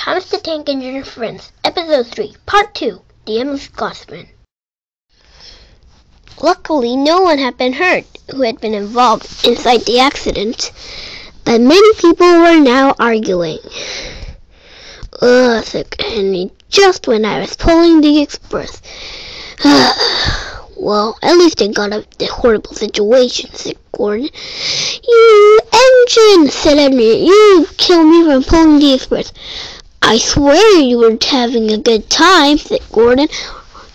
Thomas the Tank Engine and Friends, Episode 3, Part 2, The Endless Scotsman. Luckily, no one had been hurt who had been involved inside the accident, but many people were now arguing. "Ugh," said Henry, "just when I was pulling the express." "Well, at least I got out of the horrible situation," said Gordon. "You engine," said Henry, "you killed me from pulling the express." "I swear you were having a good time," said Gordon.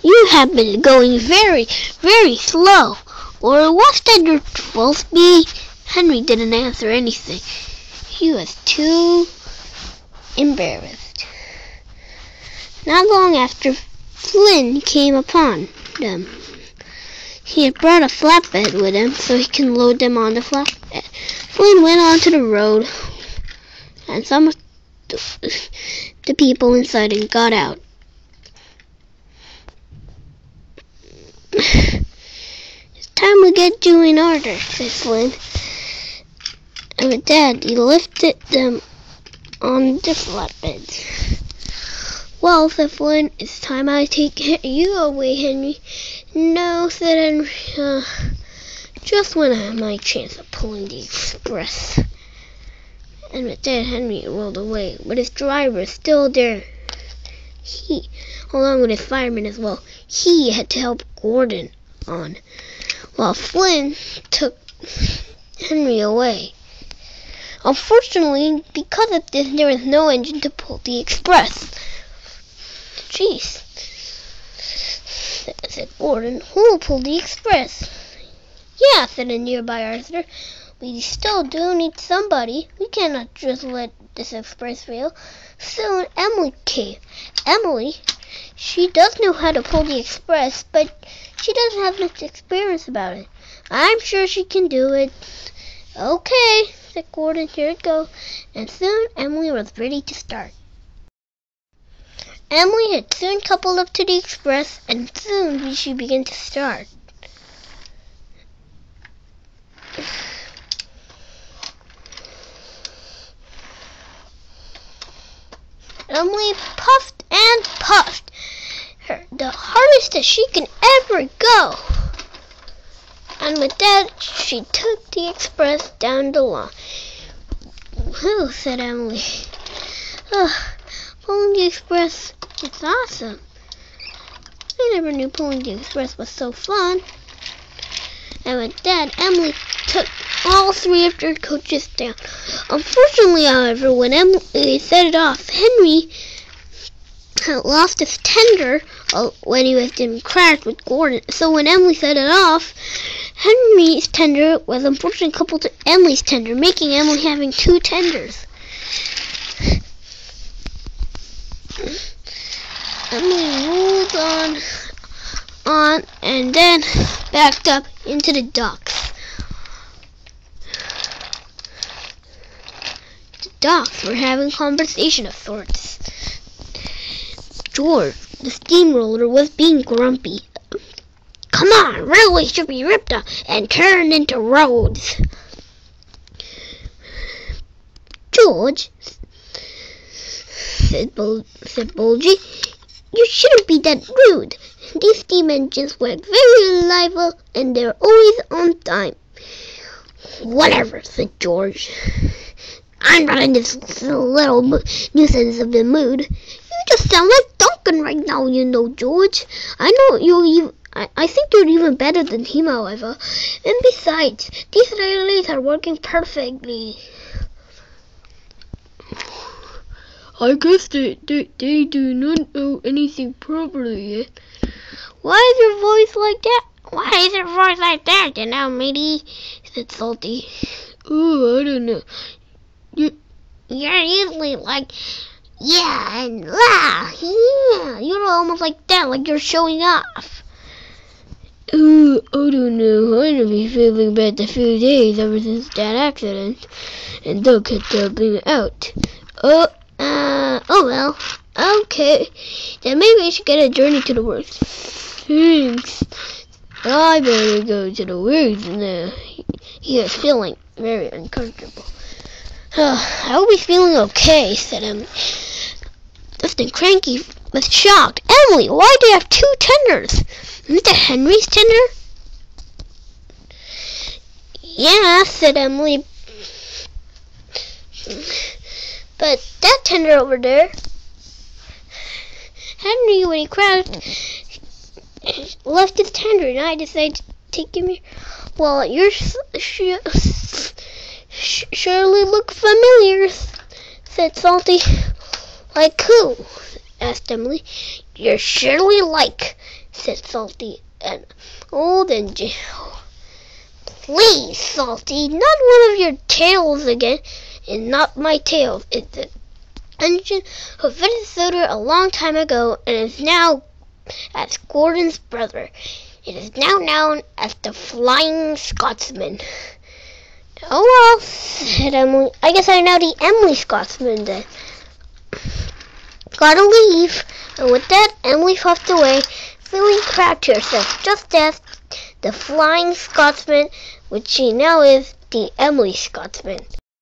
"You have been going very, very slow. Or was that your full speed?" Henry didn't answer anything. He was too embarrassed. Not long after, Flynn came upon them. He had brought a flatbed with him so he can load them on the flatbed. Flynn went onto the road, and some of the people inside and got out. "It's time we get you in order," said Flynn. And with that, he lifted them on the flatbeds. "Well," said Flynn, "it's time I take you away, Henry." "No," said Henry, "just when I have my chance of pulling the express." And with that, Henry rolled away, but his driver still there. He, along with his fireman as well, he had to help Gordon on, while Flynn took Henry away. Unfortunately, because of this, there was no engine to pull the express. "Jeez," said Gordon, "who'll pull the express?" "Yeah," said a nearby Arthur, "we still do need somebody. We cannot just let this express fail." Soon Emily came. Emily, she does know how to pull the express, but she doesn't have much experience about it. "I'm sure she can do it." "Okay," said Gordon, "here it goes." And soon Emily was ready to start. Emily had soon coupled up to the express, and soon she began to start. Emily puffed and puffed, the hardest that she can ever go. And with that, she took the express down the line. "Whew," said Emily. "Pulling the express, it's awesome. I never knew pulling the express was so fun." And with that, Emily took all three of their coaches down. Unfortunately, however, when Emily set it off, Henry had lost his tender when he was in crash with Gordon. So when Emily set it off, Henry's tender was unfortunately coupled to Emily's tender, making Emily having two tenders. Emily rolled on and then backed up into the docks. The docks were having conversation of sorts. George, the steamroller, was being grumpy. "Come on, railways should be ripped up and turned into roads." "George," said Bulgy, "you shouldn't be that rude. These steam engines work very reliable and they're always on time." "Whatever," said George. "I'm not in this little nuisance of the mood. You just sound like Duncan right now, you know, George. I think you're even better than him, however. And besides, these relays are working perfectly." "I guess they do not know anything properly yet." "Why is your voice like that? Why is your voice like that, you know, matey?" said Salty. "Oh, I don't know. You're usually like, yeah, and la, yeah. You're almost like that, like you're showing off." "Oh, I don't know. I've been feeling bad a few days ever since that accident, and Doug kept helping out." Oh well, okay. Then maybe we should get a journey to the works." "Thanks. I better go to the works now." He was feeling very uncomfortable. "I hope he's feeling okay," said Emily. confused and cranky with shock. Emily, why do you have two tenders? Isn't that Henry's tender? Yeah, said Emily. But that tender over there, Henry, when he cracked, left his tender, and I decided to take him here. Well, you surely look familiar, said Salty. Like who? Asked Emily. You're surely like, said Salty. And oh, then please, Salty, not one of your tales again. And not my tale. It's the engine who invented soda a long time ago and is now as Gordon's brother. It is now known as the Flying Scotsman. Oh well, said Emily. I guess I'm now the Emily Scotsman then. Gotta leave. And with that, Emily puffed away, feeling proud to herself, just as the Flying Scotsman, which she now is, the Emily Scotsman.